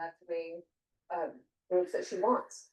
left-wing groups that she wants.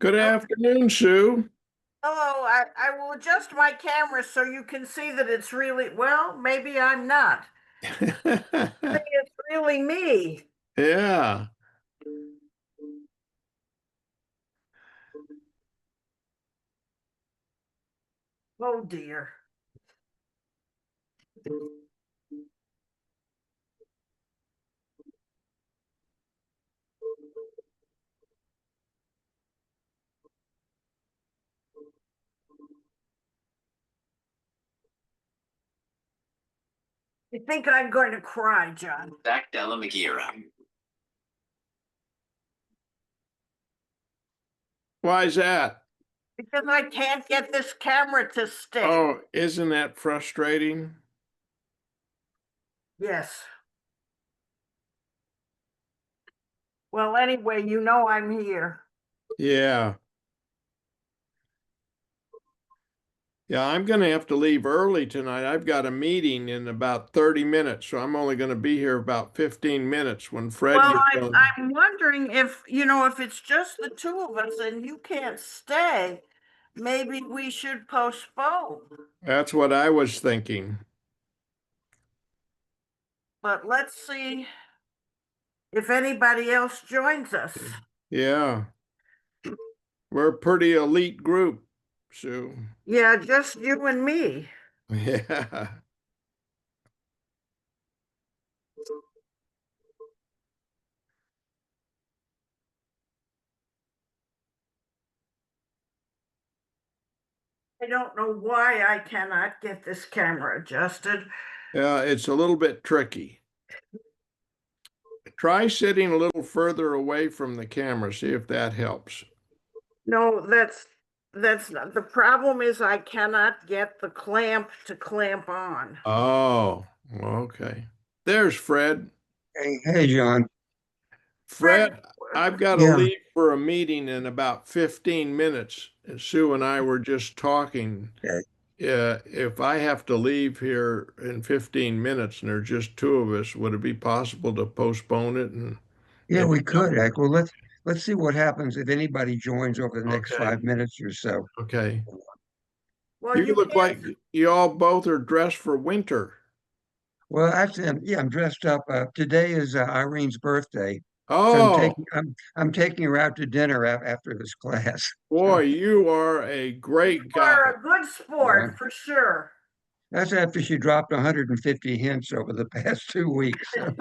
Good Oh, afternoon, Sue. hello, I will adjust my camera so you can see that it's really, well, maybe I'm not. Maybe it's really me. Yeah. Oh dear. I think I'm going to cry, John, Zach Della Magira. Why is that? because I can't get this camera to stick. Oh, isn't that frustrating? Yes. Well, anyway, you know I'm here. Yeah. Yeah, I'm going to have to leave early tonight. I've got a meeting in about 30 minutes, so I'm only going to be here about 15 minutes when Fred Well, gets I'm, on. I'm wondering if, if it's just the two of us and you can't stay, maybe we should postpone. That's what I was thinking. But let's see if anybody else joins us. Yeah. We're a pretty elite group, Sue. Yeah, just you and me. Yeah. I don't know why I cannot get this camera adjusted. Yeah, it's a little bit tricky. Try sitting a little further away from the camera, see if that helps. No, that's not. The problem is I cannot get the clamp to clamp on. Oh, okay. There's Fred. Hey, John. Fred, Fred, I've got to Yeah, leave for a meeting in about 15 minutes. And Sue and I were just talking. okay. If I have to leave here in 15 minutes and there's just two of us, would it be possible to postpone it and Yeah, maybe we come? could. Well, let's see what happens if anybody joins over the next Okay, 5 minutes or so. okay. well, You you look can't. like you all both are dressed for winter. Well, actually, I'm dressed up. Today is Irene's birthday, so Oh, I'm taking her out to dinner after this class. boy, you are a You great guy. are a good Yeah, sport for sure. that's after she dropped 150 hints over the past 2 weeks. But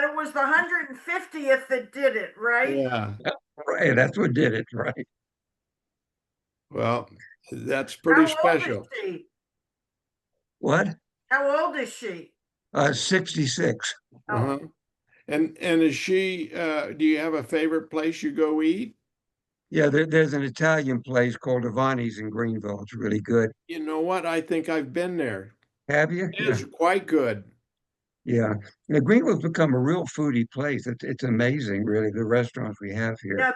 it was the 150th that did it, right? Yeah. Right, that's what did it, right? Well, that's pretty How old is special. she? What? How old is she? 66. Oh, Uh-huh. And is she do you have a favorite place you go eat? Yeah, there's an Italian place called Avani's in Greenville. It's really good. You know what? I think I've been there. Have you? It Yeah. is quite good. Yeah. Now, Greenville's become a real foodie place. It's amazing, really, the restaurants we have here. yeah,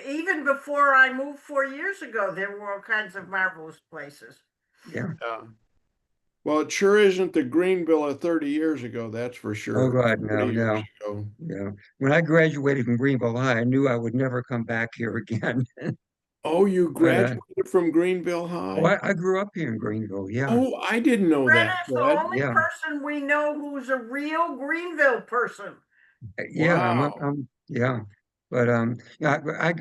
even before I moved 4 years ago, there were all kinds of marvelous places. Yeah. Yeah. Well, it sure isn't the Greenville of 30 years ago, that's for Oh sure. God, 40 no, years no. ago. Yeah. When I graduated from Greenville High, I knew I would never come back here again. Oh, you But graduated from Greenville oh, High? I grew up here in Greenville. Yeah. Oh, I didn't know Fred that, is the Fred. only Yeah. person we know who's a real Greenville person. Yeah. Wow. Yeah. But yeah, I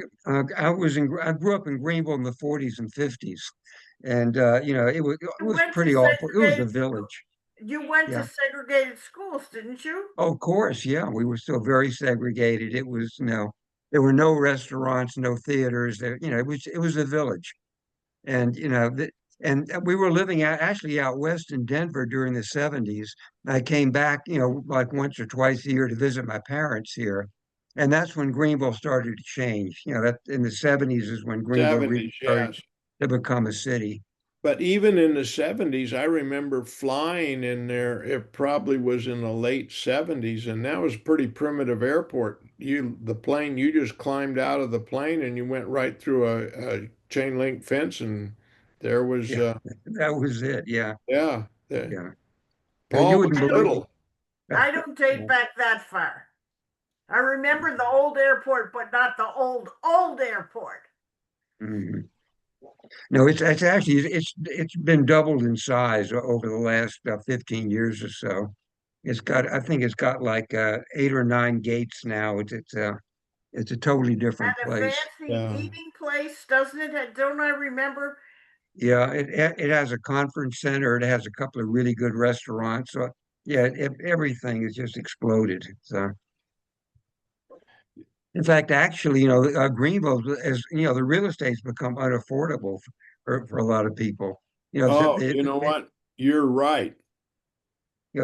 grew up in Greenville in the 40s and 50s, and it You was went to pretty awful. It was a segregated school. village. You went to Yeah. segregated schools, didn't you? Oh, of course, yeah. We were still very segregated. It was, there were no restaurants, no theaters. It was a village, and we were living actually out west in Denver during the '70s. I came back, like once or twice a year to visit my parents here, and that's when Greenville started to change. That in the '70s is when Greenville really 70s, started yes. to become a city. But even in the 70s, I remember flying in there. It probably was in the late 70s, and that was a pretty primitive airport. The plane, you just climbed out of the plane and you went right through a chain link fence, and there was, Yeah, that was it. Yeah, yeah, yeah. Now, Paul you was wouldn't believe. little. I don't date back that far. I remember the old airport, but not the old airport. Mhm. No, it's actually it's been doubled in size over the last 15 years or so. I think it's got like 8 or 9 gates now. It's a totally different And a place. fancy Yeah. eating place, doesn't it? Don't I remember? Yeah, it has a conference center. It has a couple of really good restaurants. So yeah, everything has just exploded. So in fact, actually, Greenville is, the real estate's become unaffordable for a lot of people. Oh, you know what? You're right.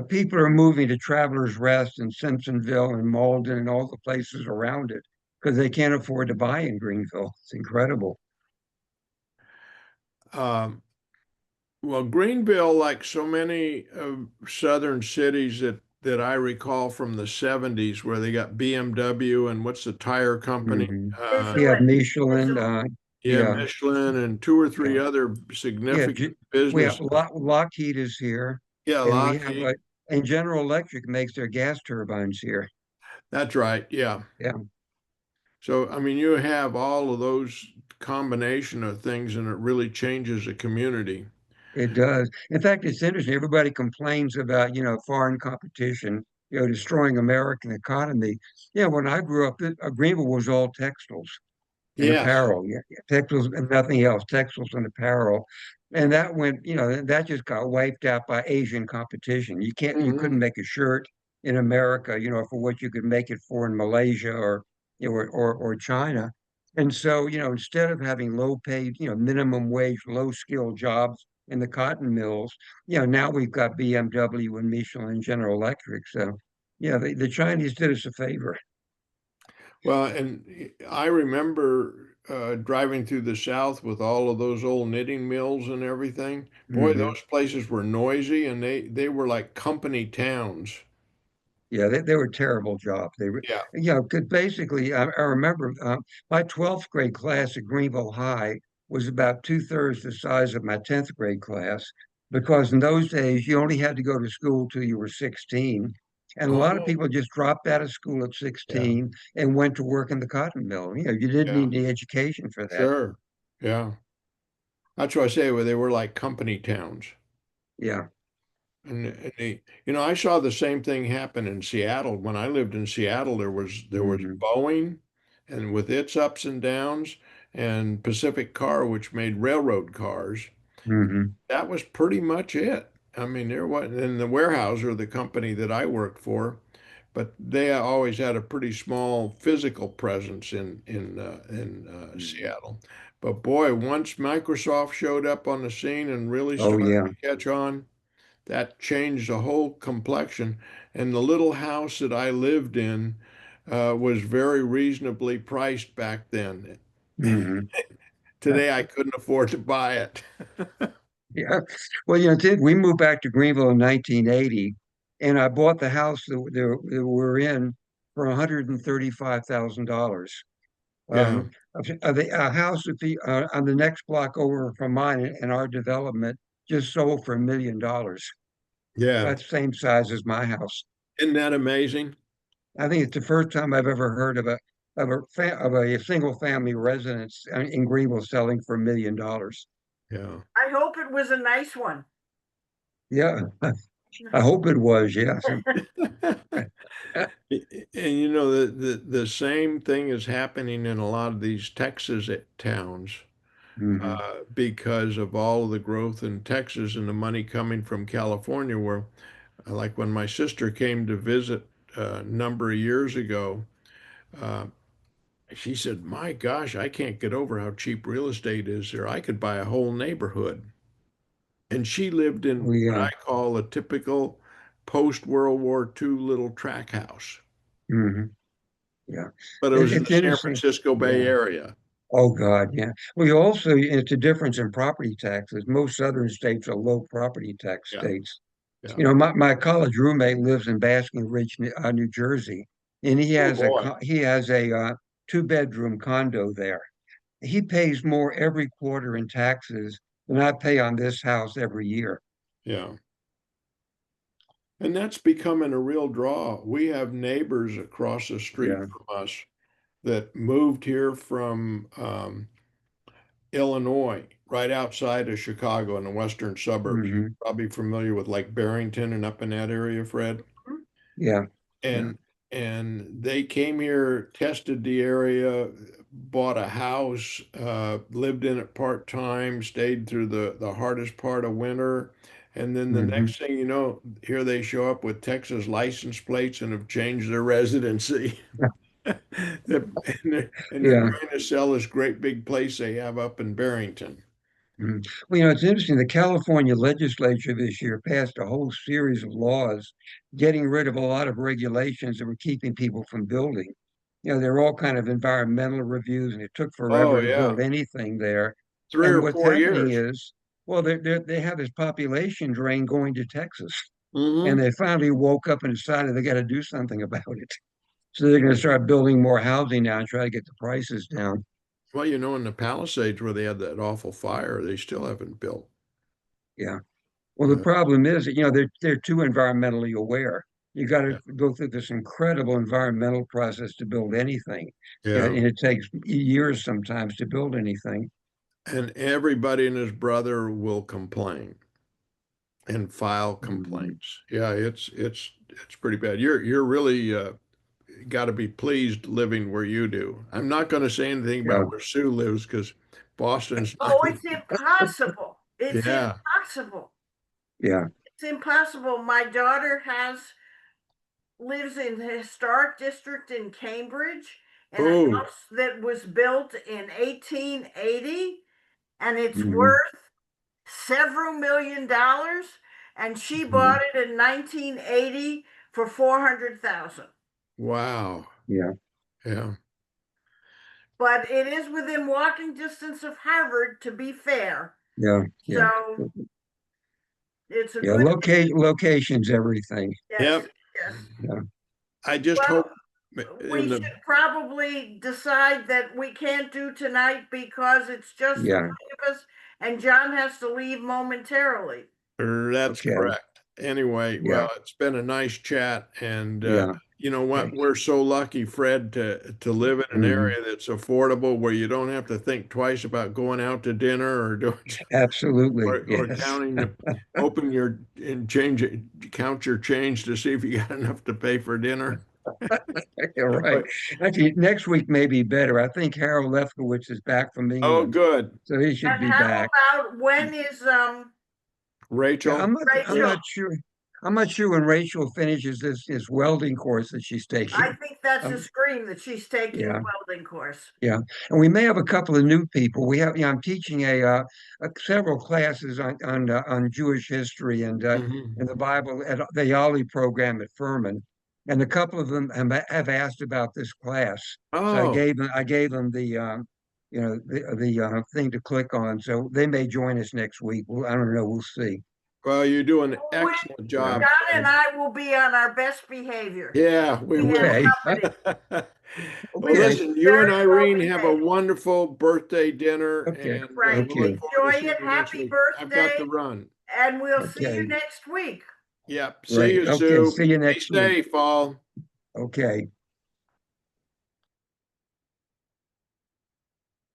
People are moving to Travelers Rest and Simpsonville and Malden and all the places around it because they can't afford to buy in Greenville. It's incredible. Um, well, Greenville, like so many southern cities that I recall from the 70s, where they got BMW and what's the tire company? Hmm. Yeah, Michelin. Michelin. Michelin. Yeah, Yeah, Michelin and two or yeah, three other yeah. significant We have businesses. Lockheed is here, Yeah, and we have Lockheed. and General Electric makes their gas turbines here. That's right. Yeah. Yeah, So, I mean, you have all of those combination of things, and it really changes a community. it does. In fact, it's interesting. Everybody complains about, foreign competition, destroying American economy. Yeah, when I grew up, Greenville was all textiles and Yes. apparel. Yeah, yeah, textiles and nothing else, textiles and apparel. And that went, that just got wiped out by Asian competition. You couldn't Hmm. make a shirt in America, for what you could make it for in Malaysia or China. And so, instead of having low paid, minimum wage, low skill jobs in the cotton mills, now we've got BMW and Michelin and General Electric. So, yeah, the Chinese did us a favor. Well, and I remember driving through the South with all of those old knitting mills and everything. Boy, Hmm. those places were noisy, and they were like company towns. Yeah, they were terrible jobs. Yeah. Because basically, I remember my 12th grade class at Greenville High was about two-thirds the size of my 10th grade class, because in those days, you only had to go to school till you were 16. And a lot of Oh, people just dropped out of school at yeah. 16 and went to work in the cotton mill. You didn't Yeah. need any education for that. Sure. Yeah. That's what I say. Well, they were like company towns. Yeah. And I saw the same thing happen in Seattle. When I lived in Seattle, there was Hmm. Boeing, and with its ups and downs, and Pacific Car, which made railroad cars. Hmm. That was pretty much it. I mean, there was, and the Weyerhaeuser, the company that I worked for, but they always had a pretty small physical presence in Hmm. Seattle. But boy, once Microsoft showed up on the scene and really Oh, started yeah. to catch on, that changed the whole complexion. And the little house that I lived in was very reasonably priced back then. Hmm. Today, I couldn't afford to buy it. Yeah. Well, we moved back to Greenville in 1980, and I bought the house that we're in for $135,000. Yeah, A house on the next block over from mine in our development just sold for $1 million. yeah. That's the same size as my house. Isn't that amazing? I think it's the first time I've ever heard of a single family residence in Greenville selling for $1 million. Yeah. I hope it was a nice one. Yeah, I hope it was. Yes. And the same thing is happening in a lot of these Texas towns Hmm. because of all of the growth in Texas and the money coming from California, where like when my sister came to visit a number of years ago, uh, she said, "My gosh, I can't get over how cheap real estate is there. I could buy a whole neighborhood." And she lived Oh, in what yeah. I call a typical post-World War II little track house, Hmm. Yeah. but it was in the It's San interesting. Francisco Bay Yeah. Area. Oh, God. Yeah. Well, you also, it's a difference in property taxes. Most southern states are low property tax Yeah, states. yeah. My college roommate lives in Basking Ridge, New Jersey, and Oh boy. he has a two-bedroom condo there. He pays more every quarter in taxes than I pay on this house every year. Yeah. And that's becoming a real draw. We have neighbors across the street Yeah. from us that moved here from Illinois, right outside of Chicago in the western suburbs. You're Hmm. probably familiar with like Barrington and up in that area, Fred. Yeah. Yeah. And they came here, tested the area, bought a house, lived in it part-time, stayed through the hardest part of winter. And then the Hmm. next thing you know, here they show up with Texas license plates and have changed their residency. And they're Yeah. trying to sell this great big place they have up in Barrington. Mhm. Well, you know, it's interesting. The California legislature this year passed a whole series of laws getting rid of a lot of regulations that were keeping people from building. You know, they're all kind of environmental reviews, and it took Oh forever to yeah, build anything there. three And or what's four happening years. is, well, they have this population drain going to Texas, and Hmm. they finally woke up and decided they got to do something about it. So they're going to start building more housing now and try to get the prices down. Well, you know, in the Palisades where they had that awful fire, they still haven't built. Yeah. Well, the Uh, problem is that, you know, they're too environmentally aware. You got to yeah, go through this incredible environmental process to build anything. You know, yeah. and it takes years sometimes to build anything. And everybody and his brother will complain and file Mhm. complaints. Yeah, it's pretty bad. You're really got to be pleased living where you do. I'm not going to say anything Yeah, about where Sue lives because Boston's not. Oh, it's impossible. It's Yeah. impossible. yeah, It's impossible. My daughter lives in the historic district in Cambridge in a Oh, house that was built in 1880, and it's mhm, worth several $1 million, and she mhm, bought it in 1980 for 400,000. wow. yeah, Yeah. But it is within walking distance of Harvard, to be fair. yeah, yeah, So it's a yeah. good, Location's everything. yes, Yep. yes. Yeah, I just Well, hope we in should the probably decide that we can't do tonight because it's just the yeah. three of us, and John has to leave momentarily. That's Okay. correct. Anyway, Yeah, well, it's been a nice chat, and yeah. you know what? Okay. We're so lucky, Fred, to live in an Mhm. area that's affordable where you don't have to think twice about going out to dinner or doing Absolutely. or Yes. counting the open your and change it, count your change to see if you got enough to pay for dinner. You're right. But, Actually, next week may be better. I think Harold Lefkowitz is back from oh, England, good. so he should And be how back. about when is Yeah, Rachel? I'm Rachel? not sure. I'm not sure when Rachel finishes this welding course that she's I taking. think that's a Um, scream that she's taking a yeah, welding course. yeah, and we may have a couple of new people. We have, I'm teaching several classes on Jewish history and Mhm. the Bible at the Yali program at Furman, and a couple of them have asked about this class. So Oh, I gave them the you know the thing to click on. So they may join us next week. I don't know. We'll see. well, you do an We, excellent Yeah. job, John and Fred. I will be on our best behavior. Yeah, we We have will. Okay. company. Well, We will Okay. be listen, you and very well Irene have a behaved. wonderful birthday dinner, Okay. and Right. Thank we'll look you. forward to Enjoy seeing it. you next Happy week. I've got birthday. to run. And we'll see you Okay. next week. Yep. See Great. you, Okay. Sue. See you Be next week. safe, all. Okay.